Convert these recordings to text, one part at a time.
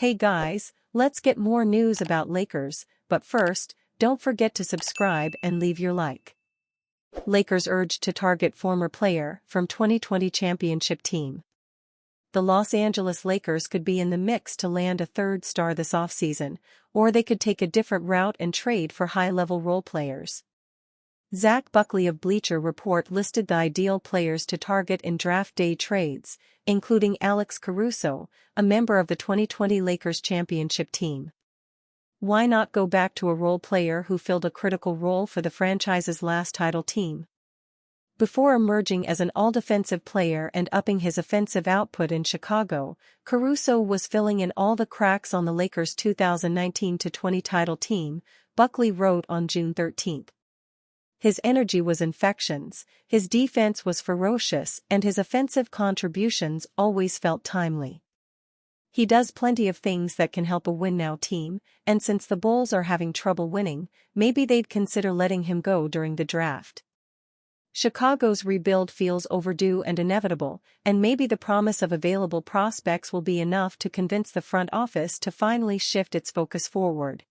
Hey guys, let's get more news about Lakers, but first, don't forget to subscribe and leave your like. Lakers urged to target former player from 2020 championship team. The Los Angeles Lakers could be in the mix to land a third star this offseason, or they could take a different route and trade for high-level role players. Zach Buckley of Bleacher Report listed the ideal players to target in draft day trades, including Alex Caruso, a member of the 2020 Lakers championship team. Why not go back to a role player who filled a critical role for the franchise's last title team? Before emerging as an all-defensive player and upping his offensive output in Chicago, Caruso was filling in all the cracks on the Lakers' 2019-20 title team, Buckley wrote on June 13. His energy was infectious, his defense was ferocious, and his offensive contributions always felt timely. He does plenty of things that can help a win-now team, and since the Bulls are having trouble winning, maybe they'd consider letting him go during the draft. Chicago's rebuild feels overdue and inevitable, and maybe the promise of available prospects will be enough to convince the front office to finally shift its focus forward.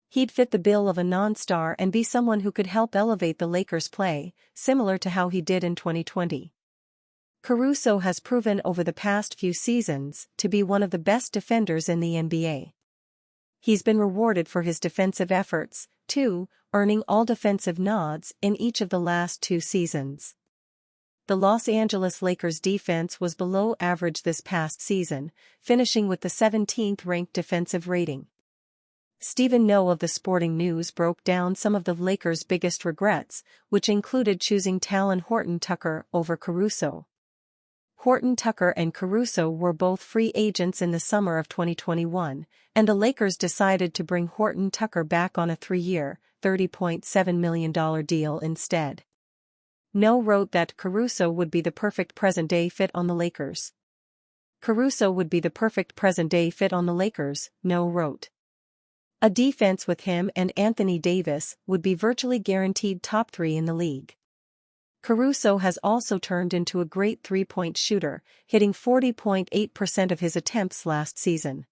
He'd fit the bill of a non-star and be someone who could help elevate the Lakers' play, similar to how he did in 2020. Caruso has proven over the past few seasons to be one of the best defenders in the NBA. He's been rewarded for his defensive efforts, too, earning all defensive nods in each of the last 2 seasons. The Los Angeles Lakers defense was below average this past season, finishing with the 17th-ranked defensive rating. Stephen Noe of The Sporting News broke down some of the Lakers' biggest regrets, which included choosing Talen Horton-Tucker over Caruso. Horton-Tucker and Caruso were both free agents in the summer of 2021, and the Lakers decided to bring Horton-Tucker back on a 3-year, $30.7 million deal instead. Noe wrote that Caruso would be the perfect present-day fit on the Lakers. Caruso would be the perfect present-day fit on the Lakers, Noe wrote. A defense with him and Anthony Davis would be virtually guaranteed top 3 in the league. Caruso has also turned into a great three-point shooter, hitting 40.8% of his attempts last season.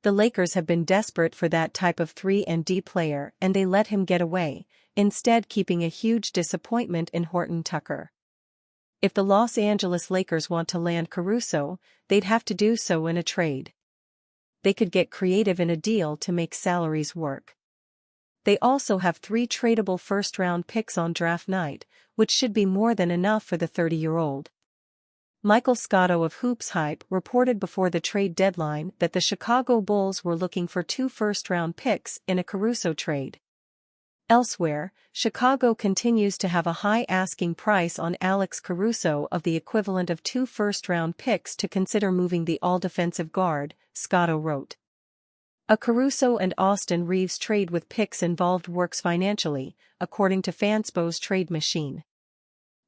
The Lakers have been desperate for that type of 3-and-D player and they let him get away, instead keeping a huge disappointment in Horton-Tucker. If the Los Angeles Lakers want to land Caruso, they'd have to do so in a trade. They could get creative in a deal to make salaries work. They also have 3 tradable first-round picks on draft night, which should be more than enough for the 30-year-old. Michael Scotto of Hoops Hype reported before the trade deadline that the Chicago Bulls were looking for 2 first-round picks in a Caruso trade. Elsewhere, Chicago continues to have a high asking price on Alex Caruso of the equivalent of 2 first-round picks to consider moving the all-defensive guard, Scotto wrote. A Caruso and Austin Reeves trade with picks involved works financially, according to Fanspo's trade machine.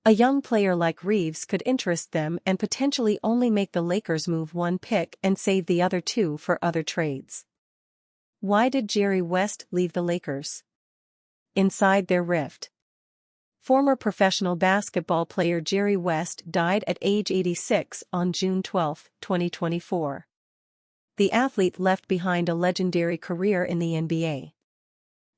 A young player like Reeves could interest them and potentially only make the Lakers move 1 pick and save the other 2 for other trades. Why did Jerry West leave the Lakers? Inside their rift. Former professional basketball player Jerry West died at age 86 on June 12, 2024. The athlete left behind a legendary career in the NBA.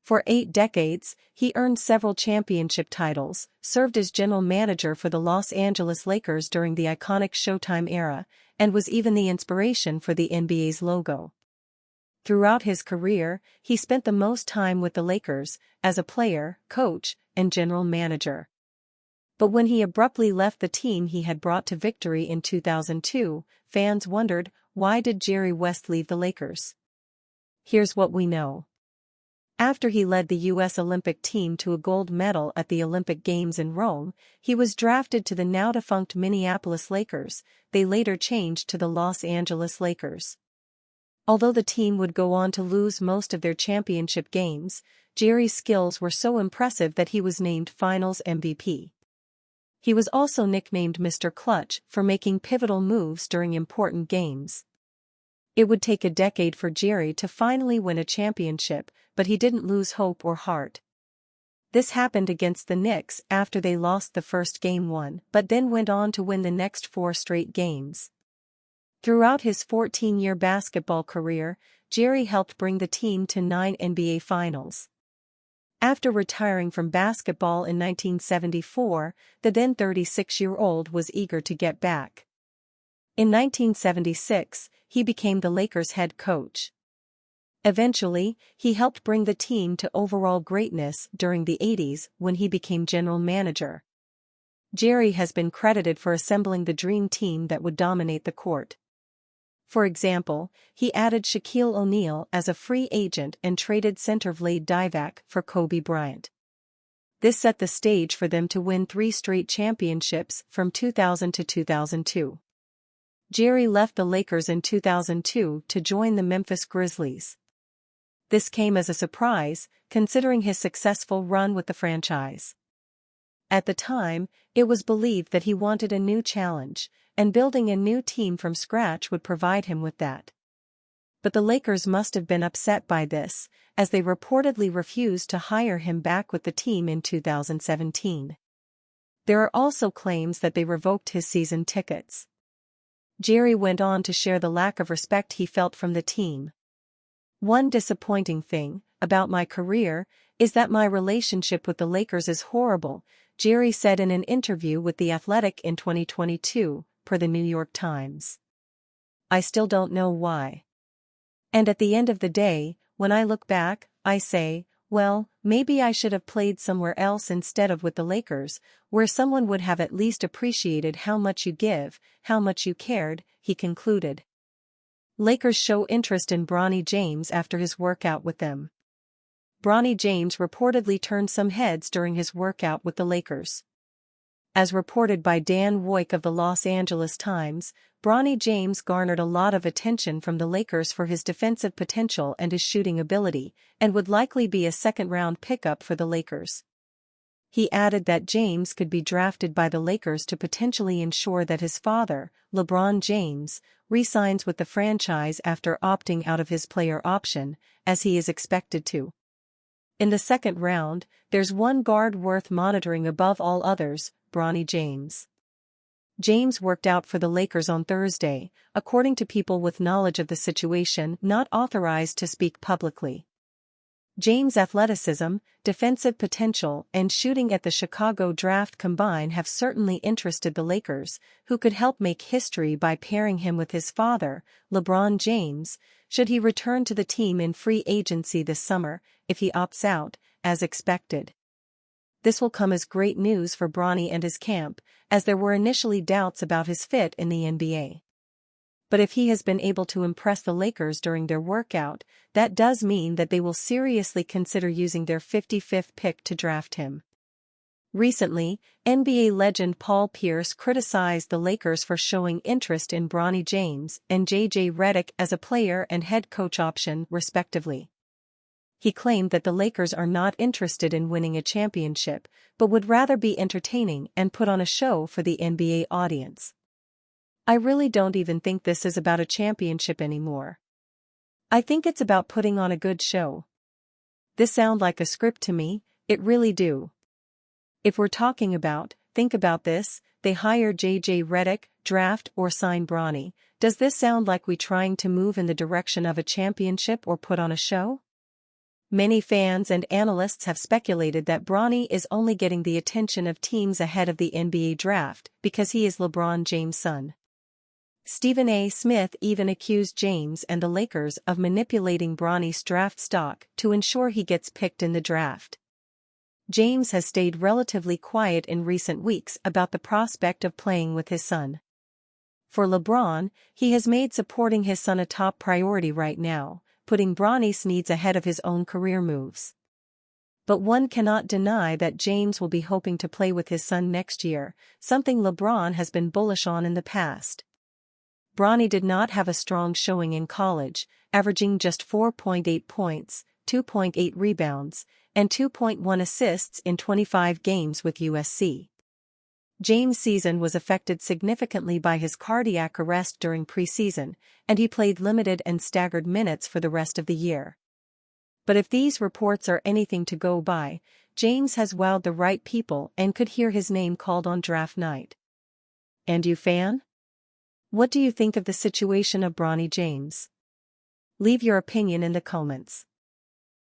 For 8 decades, he earned several championship titles, served as general manager for the Los Angeles Lakers during the iconic Showtime era, and was even the inspiration for the NBA's logo. Throughout his career, he spent the most time with the Lakers, as a player, coach, and general manager. But when he abruptly left the team he had brought to victory in 2002, fans wondered, why did Jerry West leave the Lakers? Here's what we know. After he led the U.S. Olympic team to a gold medal at the Olympic Games in Rome, he was drafted to the now-defunct Minneapolis Lakers. They later changed to the Los Angeles Lakers. Although the team would go on to lose most of their championship games, Jerry's skills were so impressive that he was named Finals MVP. He was also nicknamed Mr. Clutch for making pivotal moves during important games. It would take a decade for Jerry to finally win a championship, but he didn't lose hope or heart. This happened against the Knicks after they lost the first game 1, but then went on to win the next 4 straight games. Throughout his 14-year basketball career, Jerry helped bring the team to 9 NBA Finals. After retiring from basketball in 1974, the then 36-year-old was eager to get back. In 1976, he became the Lakers' head coach. Eventually, he helped bring the team to overall greatness during the 80s when he became general manager. Jerry has been credited for assembling the dream team that would dominate the court. For example, he added Shaquille O'Neal as a free agent and traded center Vlade Divac for Kobe Bryant. This set the stage for them to win 3 straight championships from 2000 to 2002. Jerry left the Lakers in 2002 to join the Memphis Grizzlies. This came as a surprise, considering his successful run with the franchise. At the time, it was believed that he wanted a new challenge, and building a new team from scratch would provide him with that. But the Lakers must have been upset by this, as they reportedly refused to hire him back with the team in 2017. There are also claims that they revoked his season tickets. Jerry went on to share the lack of respect he felt from the team. "One disappointing thing about my career is that my relationship with the Lakers is horrible," Jerry said in an interview with The Athletic in 2022, per the New York Times. "I still don't know why. And at the end of the day, when I look back, I say, well, maybe I should have played somewhere else instead of with the Lakers, where someone would have at least appreciated how much you give, how much you cared," he concluded. Lakers show interest in Bronny James after his workout with them. Bronny James reportedly turned some heads during his workout with the Lakers. As reported by Dan Woik of the Los Angeles Times, Bronny James garnered a lot of attention from the Lakers for his defensive potential and his shooting ability, and would likely be a second-round pickup for the Lakers. He added that James could be drafted by the Lakers to potentially ensure that his father, LeBron James, re-signs with the franchise after opting out of his player option, as he is expected to. In the second round, there's one guard worth monitoring above all others, Bronny James. James worked out for the Lakers on Thursday, according to people with knowledge of the situation not authorized to speak publicly. James' athleticism, defensive potential, and shooting at the Chicago draft combine have certainly interested the Lakers, who could help make history by pairing him with his father, LeBron James, should he return to the team in free agency this summer, if he opts out, as expected. This will come as great news for Bronny and his camp, as there were initially doubts about his fit in the NBA. But if he has been able to impress the Lakers during their workout, that does mean that they will seriously consider using their 55th pick to draft him. Recently, NBA legend Paul Pierce criticized the Lakers for showing interest in Bronny James and J.J. Redick as a player and head coach option, respectively. He claimed that the Lakers are not interested in winning a championship, but would rather be entertaining and put on a show for the NBA audience. "I really don't even think this is about a championship anymore. I think it's about putting on a good show. This sounds like a script to me, it really do. If we're talking about, think about this, they hire J.J. Redick, draft or sign Bronny, does this sound like we trying to move in the direction of a championship or put on a show?" Many fans and analysts have speculated that Bronny is only getting the attention of teams ahead of the NBA draft because he is LeBron James' son. Stephen A. Smith even accused James and the Lakers of manipulating Bronny's draft stock to ensure he gets picked in the draft. James has stayed relatively quiet in recent weeks about the prospect of playing with his son. For LeBron, he has made supporting his son a top priority right now, putting Bronny's needs ahead of his own career moves. But one cannot deny that James will be hoping to play with his son next year, something LeBron has been bullish on in the past. Bronny did not have a strong showing in college, averaging just 4.8 points, 2.8 rebounds, and 2.1 assists in 25 games with USC. James' season was affected significantly by his cardiac arrest during preseason, and he played limited and staggered minutes for the rest of the year. But if these reports are anything to go by, James has wowed the right people and could hear his name called on draft night. And you fan? What do you think of the situation of Bronny James? Leave your opinion in the comments.